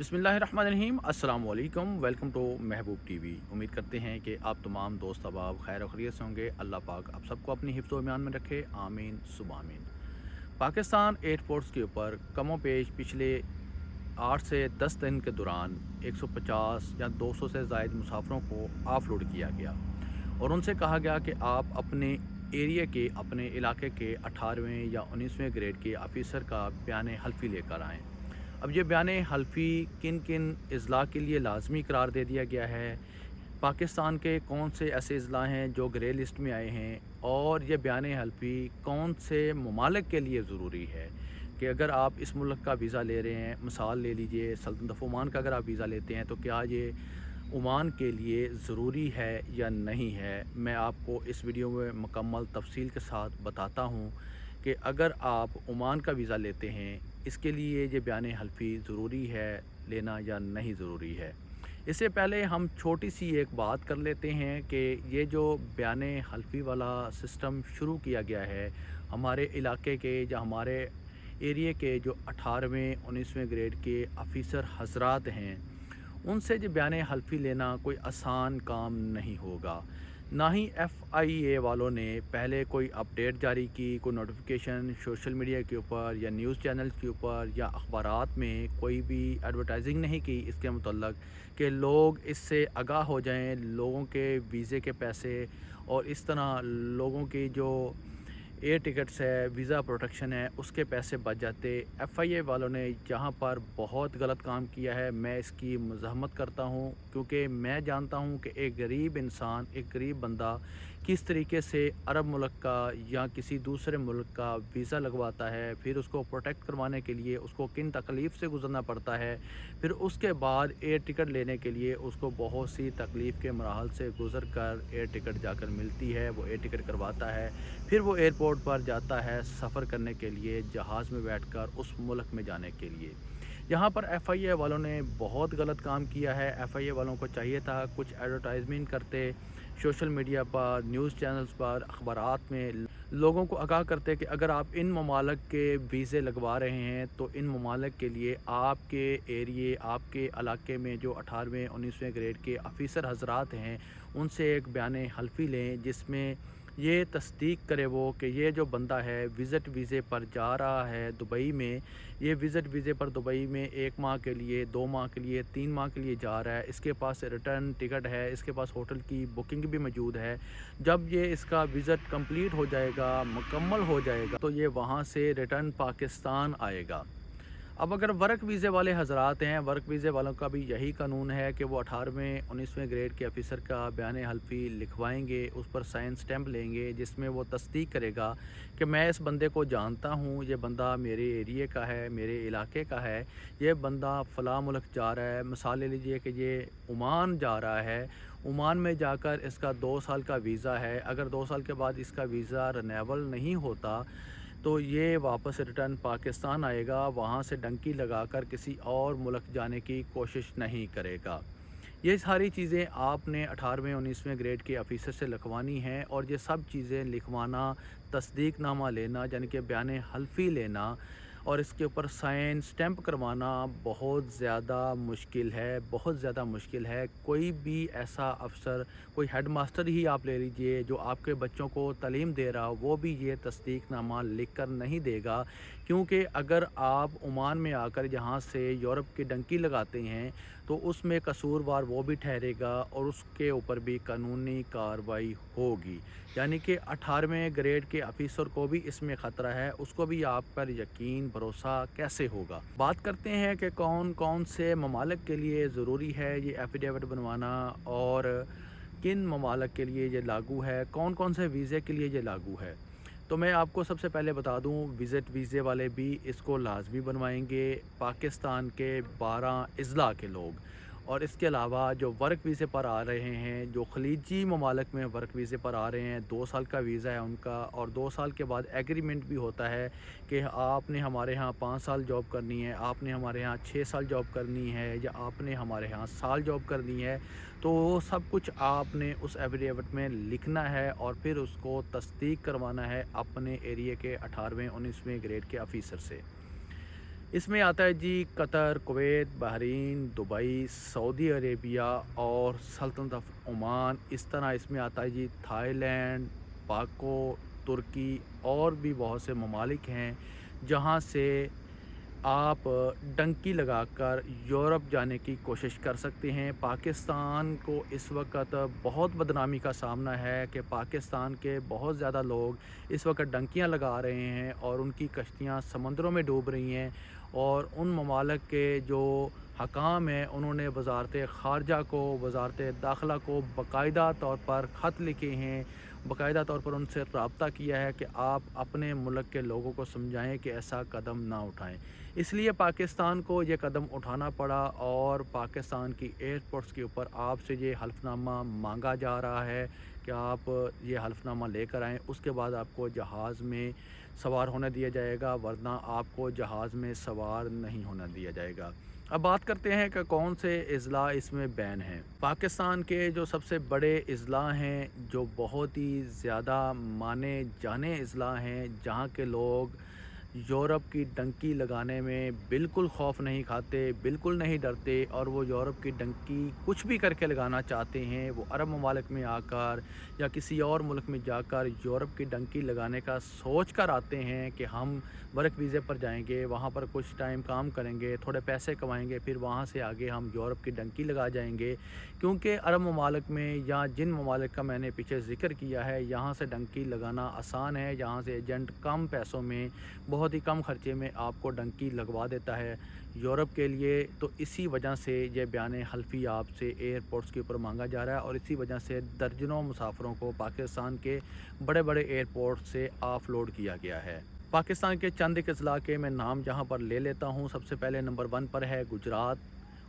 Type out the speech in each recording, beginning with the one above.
बिस्मिल्लाहिर्रहमानिर्रहीम। अस्सलाम वालेकुम। Welcome to Mehboob TV. उम्मीद करते हैं कि आप तमाम दोस्त अहबाब खैर खैरियत से होंगे। अल्लाह पाक आप सबको अपनी हिफ्ज़ व ईमान में रखे, आमीन सुबह आमीन। पाकिस्तान एयरपोर्ट्स के ऊपर कमो पेश पिछले 8 से 10 दिन के दौरान 150 या 200 से ज़ायद मुसाफिरों को ऑफलोड किया गया और उनसे कहा गया कि आप अपने एरिया के, अपने इलाके के 18वें या 19वें ग्रेड के ऑफिसर का बयान हल्फी लेकर आएँ। अब ये बयान हल्फी किन किन अज़ला के लिए लाजमी करार दे दिया गया है, पाकिस्तान के कौन से ऐसे अज़ला हैं जो ग्रे लिस्ट में आए हैं, और ये बयान हल्फी कौन से ममालिक के लिए ज़रूरी है कि अगर आप इस मुल्क का वीज़ा ले रहे हैं, मिसाल ले लीजिए सल्तनत ऑफ ओमान का अगर आप वीज़ा लेते हैं तो क्या ये ओमान के लिए ज़रूरी है या नहीं है। मैं आपको इस वीडियो में मुकम्मल तफसील के साथ बताता हूँ कि अगर आप ओमान का वीज़ा लेते हैं इसके लिए ये बयान हल्फी ज़रूरी है लेना या नहीं ज़रूरी है। इससे पहले हम छोटी सी एक बात कर लेते हैं कि ये जो बयान हल्फी वाला सिस्टम शुरू किया गया है हमारे इलाके के या हमारे एरिया के जो 18वें 19वें ग्रेड के ऑफ़िसर हजरात हैं, उनसे जो बयान हल्फी लेना कोई आसान काम नहीं होगा। ना ही FIA वालों ने पहले कोई अपडेट जारी की, कोई नोटिफिकेशन सोशल मीडिया के ऊपर या न्यूज़ चैनल्स के ऊपर या अखबारात में कोई भी एडवर्टाइजिंग नहीं की इसके मतलब कि लोग इससे आगाह हो जाएं, लोगों के वीज़े के पैसे और इस तरह लोगों की जो एयर टिकट्स है, वीज़ा प्रोटेक्शन है, उसके पैसे बच जाते। FIA वालों ने यहाँ पर बहुत गलत काम किया है। मैं इसकी मज़म्मत करता हूँ क्योंकि मैं जानता हूँ कि एक गरीब इंसान, एक गरीब बंदा किस तरीके से अरब मुल्क का या किसी दूसरे मुल्क का वीज़ा लगवाता है, फिर उसको प्रोटेक्ट करवाने के लिए उसको किन तकलीफ़ से गुज़रना पड़ता है, फिर उसके बाद एयर टिकट लेने के लिए उसको बहुत सी तकलीफ़ के मराहल से गुज़र कर एयर टिकट जाकर मिलती है, वो एयर टिकट करवाता है, फिर वो एयरपोर्ट पर जाता है सफ़र करने के लिए, जहाज़ में बैठकर उस मुल्क में जाने के लिए। यहाँ पर FIA वालों ने बहुत गलत काम किया है। FIA वालों को चाहिए था कुछ एडवर्टाइजमेंट करते, सोशल मीडिया पर, न्यूज़ चैनल्स पर, अखबारात में लोगों को आगाह करते कि अगर आप इन ममालिक के वीज़े लगवा रहे हैं तो इन ममालिक के लिए आपके एरिए, आपके इलाके में जो 18वें 19वें ग्रेड के ऑफ़िसर हजरात हैं उनसे एक बयान हल्फी लें जिसमें ये तस्दीक करे वो कि ये जो बंदा है विज़िट वीज़े पर जा रहा है दुबई में, ये विज़िट वीज़े पर दुबई में 1 माह के लिए, 2 माह के लिए, 3 माह के लिए जा रहा है, इसके पास रिटर्न टिकट है, इसके पास होटल की बुकिंग भी मौजूद है। जब ये इसका विज़िट कंप्लीट हो जाएगा, मुकम्मल हो जाएगा, तो ये वहाँ से रिटर्न पाकिस्तान आएगा। अब अगर वर्क वीज़े वाले हज़रात हैं, वर्क वीज़े वालों का भी यही कानून है कि वो 18वें 19वें ग्रेड के ऑफ़िसर का बयान हल्फी लिखवाएंगे, उस पर साइन स्टैंप लेंगे जिसमें वो तस्दीक करेगा कि मैं इस बंदे को जानता हूँ, ये बंदा मेरे एरिए का है, मेरे इलाके का है, ये बंदा फ़लाँ मुल्क जा रहा है। मिसाल ले लीजिए कि ये ओमान जा रहा है, ओमान में जाकर इसका 2 साल का वीज़ा है, अगर 2 साल के बाद इसका वीज़ा रिन्यूएबल नहीं होता तो ये वापस रिटर्न पाकिस्तान आएगा, वहाँ से डंकी लगाकर किसी और मुल्क जाने की कोशिश नहीं करेगा। ये सारी चीज़ें आपने 18वें 19वें ग्रेड के ऑफ़िसर से लिखवानी हैं और ये सब चीज़ें लिखवाना, तस्दीकनामा लेना यानी कि बयान हल्फी लेना और इसके ऊपर साइन स्टैंप करवाना बहुत ज़्यादा मुश्किल है, बहुत ज़्यादा मुश्किल है। कोई भी ऐसा अफ़सर, कोई हेड मास्टर ही आप ले लीजिए जो आपके बच्चों को तालीम दे रहा हो, वो भी ये तस्दीकनामा लिख कर नहीं देगा, क्योंकि अगर आप ओमान में आकर यहाँ से यूरोप की डंकी लगाते हैं तो उसमें कसूरवार वो भी ठहरेगा और उसके ऊपर भी कानूनी कार्रवाई होगी। यानी कि 18वें ग्रेड के ऑफ़िसर को भी इसमें ख़तरा है, उसको भी आप पर यकीन भरोसा कैसे होगा। बात करते हैं कि कौन कौन से ममालिक के लिए ज़रूरी है ये एफिडेविट बनवाना और किन ममालिक के लिए ये लागू है, कौन कौन से वीज़े के लिए ये लागू है। तो मैं आपको सबसे पहले बता दूं, विज़िट वीज़े वाले भी इसको लाजमी बनवाएंगे, पाकिस्तान के 12 अज़ला के लोग। और इसके अलावा जो वर्क वीज़े पर आ रहे हैं, जो खलीजी ममालिक में वर्क वीज़े पर आ रहे हैं, 2 साल का वीज़ा है उनका और 2 साल के बाद एग्रीमेंट भी होता है कि आपने हमारे यहाँ 5 साल जॉब करनी है, आपने हमारे यहाँ 6 साल जॉब करनी है या आपने हमारे यहाँ साल जॉब करनी है, तो वो सब कुछ आपने उस एफिडेविट में लिखना है और फिर उसको तस्दीक करवाना है अपने एरिया के 18वें 19वें ग्रेड के ऑफ़िसर से। اس میں آتا ہے جی قطر، کویت، بحرین، دبئی، سعودی عربیہ اور سلطنت آف عمان۔ اس طرح اس میں آتا ہے جی تھائی لینڈ، باکو، ترکی اور بھی بہت سے ممالک ہیں جہاں سے آپ ڈنکی لگا کر یورپ جانے کی کوشش کر سکتے ہیں۔ پاکستان کو اس وقت بہت بدنامی کا سامنا ہے کہ پاکستان کے بہت زیادہ لوگ اس وقت ڈنکیاں لگا رہے ہیں اور ان کی کشتیاں سمندروں میں ڈوب رہی ہیں، اور ان ممالک کے جو حکام ہیں انہوں نے وزارت خارجہ کو، وزارت داخلہ کو باقاعدہ طور پر خط لکھے ہیں، باقاعدہ طور پر ان سے رابطہ کیا ہے کہ آپ اپنے ملک کے لوگوں کو سمجھائیں کہ ایسا قدم نہ اٹھائیں۔ اس لیے پاکستان کو یہ قدم اٹھانا پڑا اور پاکستان کی ایئرپورٹس کے اوپر آپ سے یہ حلف نامہ مانگا جا رہا ہے کہ آپ یہ حلف نامہ لے کر آئیں، اس کے بعد آپ کو جہاز میں سوار ہونے دیا جائے گا، ورنہ آپ کو جہاز میں سوار نہیں ہونے دیا جائے گا۔ اب بات کرتے ہیں کہ کون سے اضلاع اس میں بین ہیں۔ پاکستان کے جو سب سے بڑے اضلاع ہیں، جو بہت ہی زیادہ مانے جانے اضلاع ہیں، جہاں کے لوگ یورپ کی ڈنکی لگانے میں بالکل خوف نہیں کھاتے، بالکل نہیں ڈرتے، اور وہ یورپ کی ڈنکی کچھ بھی کر کے لگانا چاہتے ہیں، وہ عرب ممالک میں آ کر یا کسی اور ملک میں جا کر یورپ کی ڈنکی لگانے کا سوچ کر آتے ہیں کہ ہم ورک ویزے پر جائیں گے، وہاں پر کچھ ٹائم کام کریں گے، تھوڑے پیسے کمائیں گے، پھر وہاں سے آگے ہم یورپ کی ڈنکی لگا جائیں گے، کیونکہ عرب ممالک میں یا جن ممالک کا میں نے پیچھے ذکر کیا ہے یہاں سے ڈنکی لگانا آسان ہے، یہاں سے ایجنٹ کم پیسوں میں، بہت ہی کم خرچے میں آپ کو ڈنکی لگوا دیتا ہے یورپ کے لیے۔ تو اسی وجہ سے یہ بیان حلفی آپ سے ایئرپورٹس کے اوپر مانگا جا رہا ہے، اور اسی وجہ سے درجنوں مسافروں کو پاکستان کے بڑے بڑے ایئرپورٹ سے آف لوڈ کیا گیا ہے۔ پاکستان کے چند ایک اضلاع کے میں نام جہاں پر لے لیتا ہوں۔ سب سے پہلے نمبر 1 پر ہے گجرات،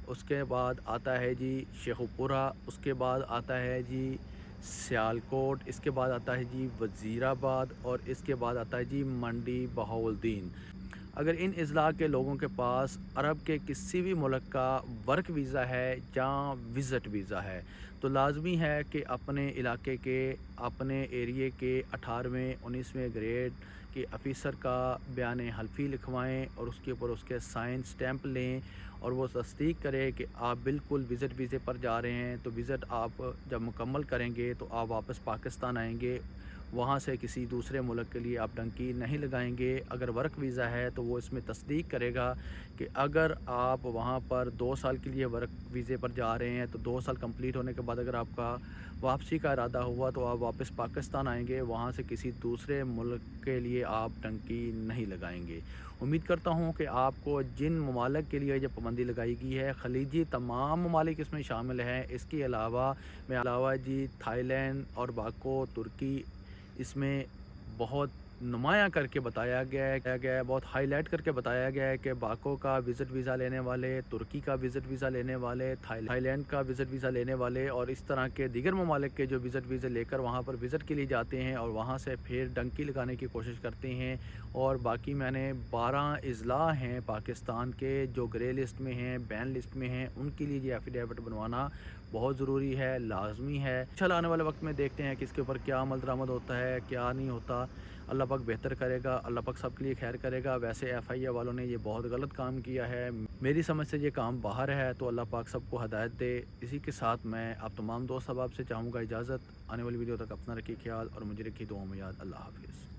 اس کے بعد آتا ہے جی شیخوپورہ، اس کے بعد آتا ہے جی سیالکوٹ، اس کے بعد آتا ہے جی وزیر آباد، اور اس کے بعد آتا ہے جی منڈی بہاولدین۔ اگر ان اضلاع کے لوگوں کے پاس عرب کے کسی بھی ملک کا ورک ویزا ہے یا وزٹ ویزا ہے تو لازمی ہے کہ اپنے علاقے کے، اپنے ایریے کے 18ویں 19ویں گریڈ کے آفیسر کا بیان حلفی لکھوائیں، اور اس کے اوپر اس کے سائن سٹیمپ لیں، اور وہ تصدیق کرے کہ آپ بالکل وزٹ ویزے پر جا رہے ہیں۔ تو وزٹ آپ جب مکمل کریں گے تو آپ واپس پاکستان آئیں گے، وہاں سے کسی دوسرے ملک کے لیے آپ ڈنکی نہیں لگائیں گے۔ اگر ورک ویزا ہے تو وہ اس میں تصدیق کرے گا کہ اگر آپ وہاں پر 2 سال کے لیے ورک ویزے پر جا رہے ہیں تو 2 سال کمپلیٹ ہونے کے بعد اگر آپ کا واپسی کا ارادہ ہوا تو آپ واپس پاکستان آئیں گے، وہاں سے کسی دوسرے ملک کے لیے آپ ڈنکی نہیں لگائیں گے۔ امید کرتا ہوں کہ آپ کو جن ممالک کے لیے یہ پابندی لگائی گئی ہے، خلیجی تمام ممالک اس میں شامل ہیں، اس کے علاوہ جی تھائی لینڈ اور باکو، ترکی، اس میں بہت نمایاں کر کے بتایا گیا ہے، بہت ہائی لائٹ کر کے بتایا گیا ہے کہ باکو کا وزٹ ویزا لینے والے، ترکی کا وزٹ ویزا لینے والے، تھائی لینڈ کا وزٹ ویزا لینے والے، اور اس طرح کے دیگر ممالک کے جو وزٹ ویزے لے کر وہاں پر وزٹ کے لیے جاتے ہیں اور وہاں سے پھر ڈنکی لگانے کی کوشش کرتے ہیں۔ اور باقی میں نے 12 اضلاع ہیں پاکستان کے جو گرے لسٹ میں ہیں، بین لسٹ میں ہیں، ان کے لیے یہ ایفیڈیوٹ بنوانا بہت ضروری ہے، لازمی ہے۔ انشاءاللہ آنے والے وقت میں دیکھتے ہیں کہ اس کے اوپر کیا عمل درآمد ہوتا ہے، کیا نہیں ہوتا۔ اللہ پاک بہتر کرے گا، اللہ پاک سب کے لیے خیر کرے گا۔ ویسے ایف آئی اے والوں نے یہ بہت غلط کام کیا ہے، میری سمجھ سے یہ کام باہر ہے، تو اللہ پاک سب کو ہدایت دے۔ اسی کے ساتھ میں آپ تمام دوست احباب سے چاہوں گا اجازت، آنے والی ویڈیو تک اپنا رکھیے خیال اور مجھے رکھیے دعاؤں میں یاد۔ اللہ حافظ۔